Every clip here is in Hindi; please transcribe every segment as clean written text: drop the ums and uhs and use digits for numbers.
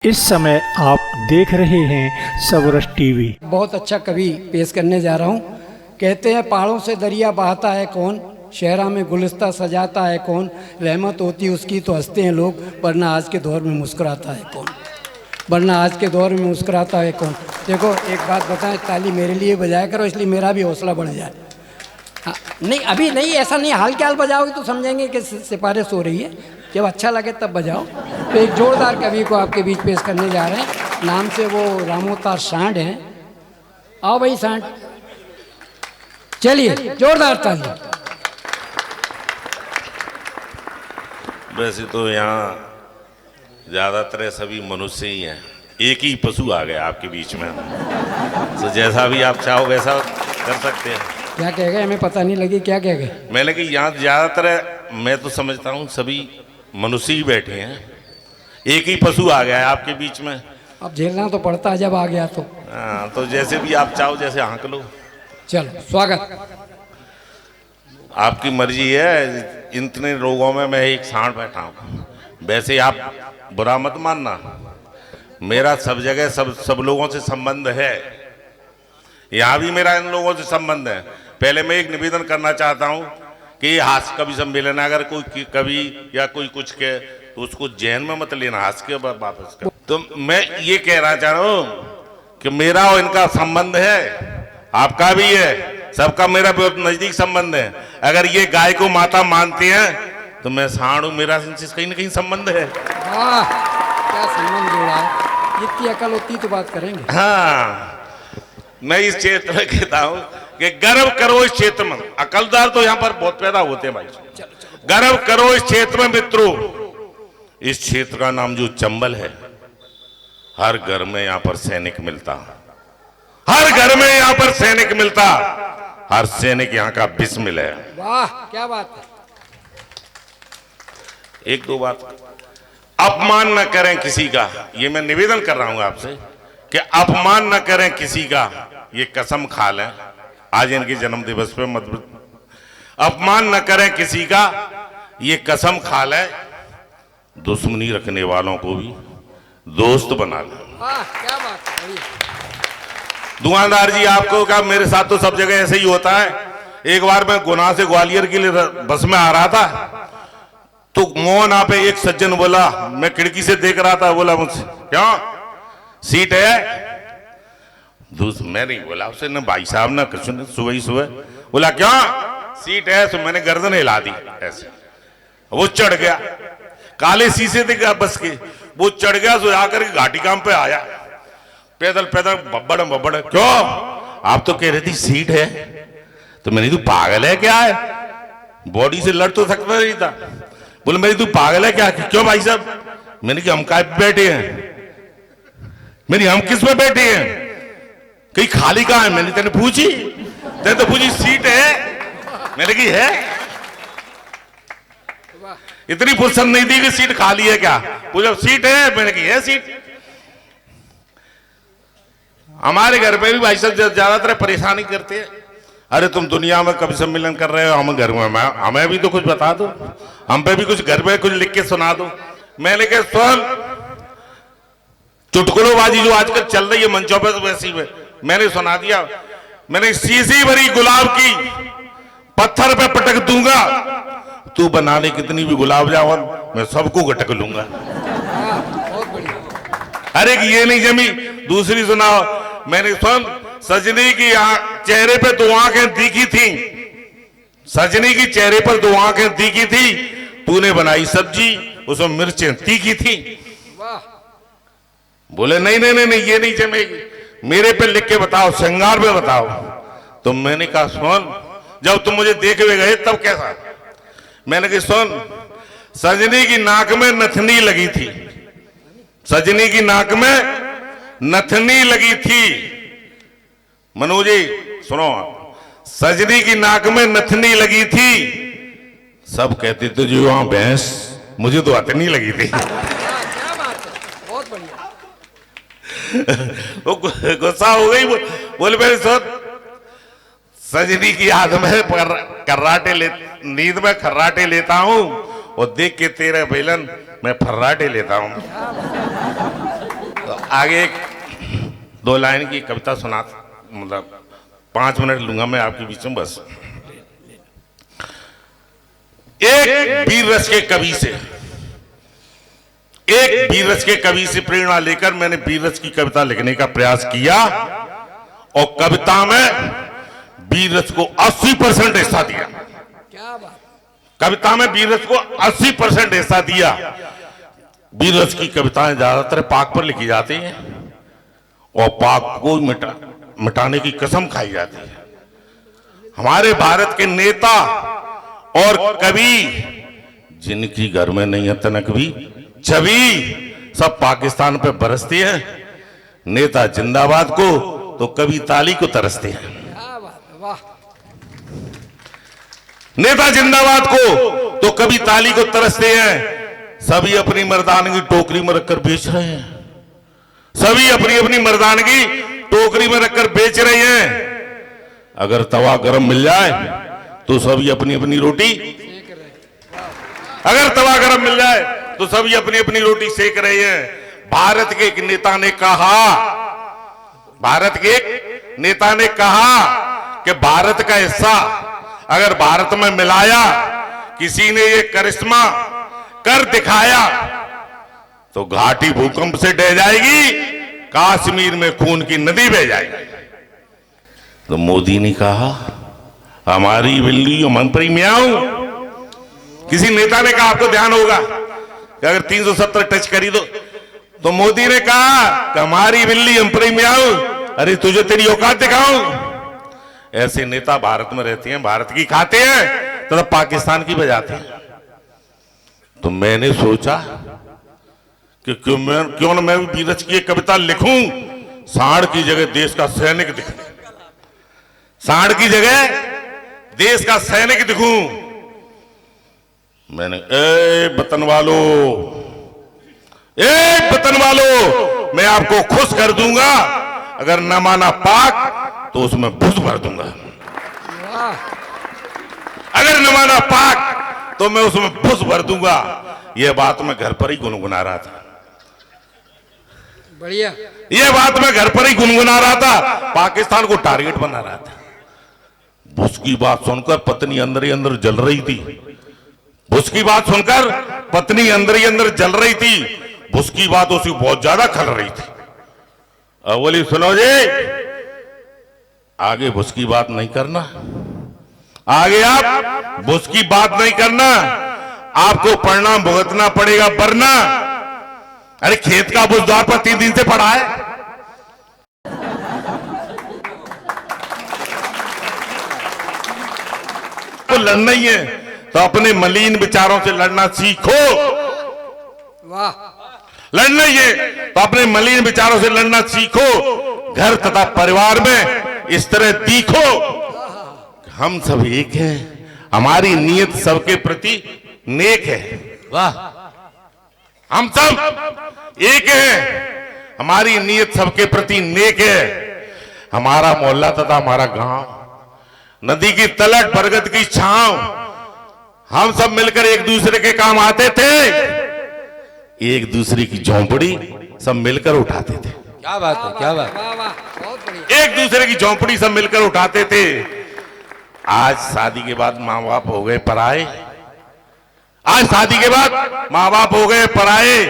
इस समय आप देख रहे हैं सबरस टीवी। बहुत अच्छा कवि पेश करने जा रहा हूँ। कहते हैं पहाड़ों से दरिया बहाता है कौन, शहरा में गुलिस्ता सजाता है कौन, रहमत होती उसकी तो हंसते हैं लोग, वरना आज के दौर में मुस्कुराता है कौन, वरना आज के दौर में मुस्कुराता है कौन। देखो एक बात बताएं, ताली मेरे लिए बजाया करो, इसलिए मेरा भी हौसला बढ़ जाए। नहीं अभी नहीं, ऐसा नहीं, हाल के हाल बजाओगे तो समझेंगे कि सिफारिश हो रही है। जब अच्छा लगे तब बजाओ। तो एक जोरदार कवि को आपके बीच पेश करने जा रहे हैं। नाम से वो रामोतार सांड हैं। आओ भाई सांड, चलिए जोरदार ताली। वैसे तो यहाँ ज़्यादातर सभी मनुष्य ही हैं, एक ही पशु आ गया आपके बीच में, तो जैसा भी आप चाहो वैसा कर सकते हैं। क्या कह गए, हमें पता नहीं लगी क्या कह गए। मैंने कि यहाँ ज़्यादातर मैं तो समझता हूँ सभी मनुष्य ही बैठे हैं, एक ही पशु आ गया है आपके बीच में। अब झेलना तो पड़ता है जब आ गया तो। हाँ, तो जैसे भी आप चाहो जैसे हाँक लो। चलो स्वागत। आपकी मर्जी है, इतने लोगों में मैं एक सांड बैठा हूँ। वैसे आप बुरा मत मानना, मेरा सब जगह सब लोगों से संबंध है, यहाँ भी मेरा इन लोगों से संबंध है। पहले मैं एक निवेदन करना चाहता हूँ कि ये हास्य कवि सम्मेलन, अगर कोई कवि या कोई कुछ कहे तो उसको जहन में मत लेना, हंस के वापस कर। तो मैं ये कह रहा चाह रहा हूँ कि मेरा और इनका संबंध है, आपका भी है, सबका मेरा बहुत नजदीक संबंध है। अगर ये गाय को माता मानते हैं तो मैं सांड हूँ, मेरा इनसे कहीं ना कहीं संबंध है। वाह क्या संबंध जोड़ा है, जितनी अकल होती तो बात करेंगे। हाँ, मैं इस क्षेत्र में कहता हूँ कि गर्व करो इस क्षेत्र में। अकलदार तो यहाँ पर बहुत पैदा होते हैं भाई। गर्व करो इस क्षेत्र में मित्रों। इस क्षेत्र का नाम जो चंबल है, हर घर में यहाँ पर सैनिक मिलता, हर घर में यहाँ पर सैनिक मिलता, हर सैनिक यहाँ का बिस्मिल है। वाह क्या बात है। एक दो बात, अपमान न करें किसी का, ये मैं निवेदन कर रहा हूं आपसे कि अपमान न करें किसी का, ये कसम खा लें। आज इनके जन्म दिवस पे मत, अपमान न करें किसी का, ये कसम खा लें। दुश्मनी रखने वालों को भी दोस्त बना लें। वाह क्या बात है। दुकानदार जी आपको क्या, मेरे साथ तो सब जगह ऐसे ही होता है। एक बार मैं गुना से ग्वालियर के लिए बस में आ रहा था, तो मोहन आप एक सज्जन बोला, मैं खिड़की से देख रहा था, बोला मुझसे क्यों सीट है। मैं नहीं बोला उससे, न भाई साहब न कुछ, सुबह ही सुबह बोला क्यों सीट है। तो मैंने गर्दन हिला दी ऐसे, वो चढ़ गया, काले शीशे थे बस के, वो चढ़ गया, तो आकर के घाटी काम पे आया, पैदल पैदल बब्बड़ क्यों, आप तो कह रही थी सीट है। तो मैंने, तू पागल है क्या है, बॉडी से लड़ तो सकता नहीं था। बोले मेरी, तू पागल है क्या, क्यों भाई साहब। मैंने कहा हम काय बैठे हैं, मेरी हम किस में बैठे हैं, कहीं खाली कहाँ है। मैंने तेने पूछी, तेने तो पूछी सीट है, मैंने कही है। इतनी फुर्सत नहीं दी कि सीट खाली है क्या, पूछा सीट है, मैंने कही है सीट। हमारे घर पे भी भाई साहब ज्यादातर परेशानी करते हैं, अरे तुम दुनिया में कभी सम्मेलन कर रहे हो, हम घर में, हमें भी तो कुछ बता दो, हम पे भी कुछ घर में कुछ लिख के सुना दो। मैंने कहा सुन, चुटकुलोबाजी जो आजकल चल रही है मंचों पे, तो वैसी में मैंने सुना दिया। मैंने शीशी भरी गुलाब की पत्थर पे पटक दूंगा, तू बना ले कितनी भी गुलाब जामुन, मैं सबको गटक लूंगा। अरे ये नहीं जमी, दूसरी सुनाओ। मैंने सुन, सजनी की चेहरे पे दो आंखें दिखी थी, सजनी की चेहरे पर दो आंखें दिखी थी, तूने बनाई सब्जी उसमें मिर्चें तीखी थी। बोले नहीं नहीं नहीं नहीं, ये नहीं जमेगी, मेरे पे लिख के बताओ, श्रृंगार पे बताओ। तो मैंने कहा सुन, जब तुम मुझे देख हुए गए तब कैसा। मैंने कहा सुन, सजनी की नाक में नथनी लगी थी, सजनी की नाक में नथनी लगी थी। मनु जी सुनो, सजनी की नाक में नथनी लगी थी, सब कहते थे जो वहां भैंस, मुझे तो हथनी लगी थी। वो गुस्सा हो गई, बोले मेरे सुन, सजनी की याद में कर्राटे नींद में खर्राटे लेता हूं, और देख के तेरे बेलन मैं फर्राटे लेता हूं। आगे एक 2 लाइन की कविता सुना, मतलब 5 मिनट लूंगा मैं आपके बीच में बस। एक वीर रस के कवि से, एक वीर रस के कवि से प्रेरणा लेकर मैंने वीर रस की कविता लिखने का प्रयास किया और कविता में वीर रस को 80% हिस्सा दिया। क्या बात। कविता में वीर रस को 80% हिस्सा दिया। वीर रस की कविताएं ज्यादातर पाक पर लिखी जाती हैं और पाक को मिटाने की कसम खाई जाती है। हमारे भारत के नेता और कवि जिनकी घर में नहीं है तनक भी छवि, सब पाकिस्तान पे बरसती है। नेता जिंदाबाद को तो कवि ताली को तरसते हैं। क्या बात है, वाह। नेता जिंदाबाद को तो कभी ताली को तरसते हैं। सभी अपनी मर्दानगी टोकरी में रखकर बेच रहे हैं। सभी अपनी अपनी मर्दानगी टोकरी में रखकर बेच रहे हैं। अगर तवा गरम मिल जाए तो सभी अपनी अपनी रोटी, अगर तवा गरम मिल जाए तो सभी अपनी अपनी रोटी सेक रहे हैं। भारत के एक नेता ने कहा, भारत के एक नेता ने कहा कि भारत का हिस्सा अगर भारत में मिलाया, किसी ने ये करिश्मा कर दिखाया तो घाटी भूकंप से ढह जाएगी, कश्मीर में खून की नदी बह जाएगी। तो मोदी ने कहा हमारी बिल्ली मंत्री म्याऊं। किसी नेता ने कहा, आपको ध्यान होगा कि अगर 370 टच करी तो मोदी ने कहा कि हमारी बिल्ली मंत्री म्याऊं। अरे तुझे तेरी औकात दिखाऊं। ऐसे नेता भारत में रहते हैं, भारत की खाते हैं तो पाकिस्तान की बजाते हैं। तो मैंने सोचा कि क्यों न मैं भी वीर रस की एक कविता लिखूं, सांड की जगह देश का सैनिक दिखूं, सांड की जगह देश का सैनिक दिखूं। मैंने ए वतन वालों, मैं आपको खुश कर दूंगा। अगर न माना पाक तो उसमें भुस भर दूंगा। अगर न माना पाक तो मैं उसमें भुस भर दूंगा। यह बात मैं घर पर ही गुनगुना रहा था। बढ़िया। यह बात मैं घर पर ही गुनगुना रहा था, पाकिस्तान को टारगेट बना रहा था। भुस की बात सुनकर पत्नी अंदर ही अंदर जल रही थी। भुस की बात सुनकर पत्नी अंदर ही अंदर जल रही थी। भुस की बात उसी बहुत ज्यादा खल रही थी। अब बोली सुनो जी, आगे भुस की बात नहीं करना, आगे आप भुस की बात नहीं करना, आपको परिणाम भुगतना पड़ेगा। वरना अरे खेत का भुस द्वार पर 3 दिन से पड़ा है। तो लड़ना ही है तो अपने मलिन विचारों से लड़ना सीखो। वाह। लड़ना ही है तो अपने मलिन विचारों से लड़ना सीखो। घर तथा परिवार में इस तरह दिखो, हम सब एक हैं, हमारी नीयत सबके प्रति नेक है। वाह। हम सब एक हैं, हमारी नीयत सबके प्रति नेक है। हमारा मोहल्ला तथा हमारा गांव नदी की तलट, बरगद की छांव, हम सब मिलकर एक दूसरे के काम आते थे। एक दूसरे की झोंपड़ी सब मिलकर उठाते थे। क्या बात है, क्या बात। वाह वाह, बहुत बढ़िया। एक दूसरे की झोंपड़ी सब मिलकर उठाते थे। आज शादी के बाद माँ बाप हो गए पराए। आज शादी के बाद माँ बाप हो गए पराए।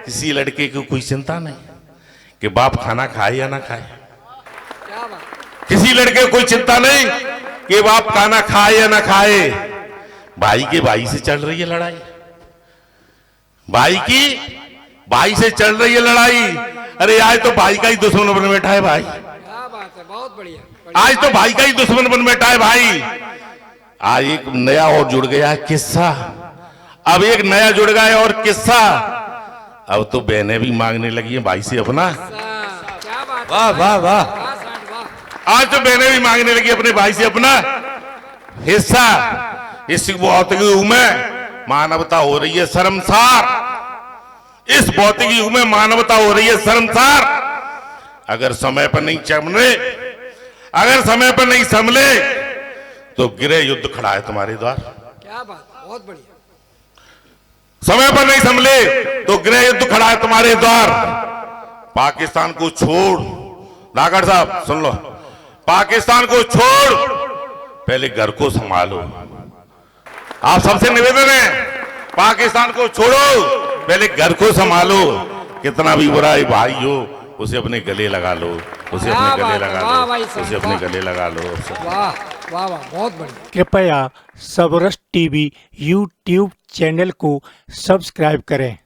किसी लड़के को कोई चिंता नहीं कि बाप खाना खाए या ना खाए। क्या बात। किसी लड़के को कोई चिंता नहीं कि बाप खाना खाए या ना खाए। भाई के भाई से चल रही है लड़ाई, भाई से चल रही है लड़ाई। अरे आज तो भाई का ही दुश्मन बन बैठा है भाई। क्या बात है, बहुत बढ़िया। आज तो भाई का ही दुश्मन बन बैठा है भाई। आज एक नया और जुड़ गया है किस्सा। अब एक नया जुड़ गया है और किस्सा। अब तो बहनें भी मांगने लगी हैं भाई से अपना। क्या बात। वाह वाह वाह। आज तो बहनें भी मांगने लगी अपने भाई से अपना हिस्सा। इस भौतिक युग में मानवता हो रही है शर्मसार। इस भौतिक युग में मानवता हो रही है शर्मसार। अगर समय पर नहीं संभले, अगर समय पर नहीं संभले तो गृह युद्ध खड़ा है तुम्हारे द्वार। क्या बात, बहुत बढ़िया। समय पर नहीं संभले तो गृह युद्ध खड़ा है तुम्हारे द्वार। पाकिस्तान को छोड़, नागर साहब सुन लो, पाकिस्तान को छोड़, पहले घर को संभालो। आप सबसे निवेदन है, पाकिस्तान को छोड़ो, पहले घर को संभालो। कितना भी बुरा है भाई हो, उसे अपने गले लगा लो, उसे अपने गले लगा लो, उसे अपने गले लगा लो। वाह वाह वाह, बहुत बढ़िया। कृपया सबरस टीवी यूट्यूब चैनल को सब्सक्राइब करें।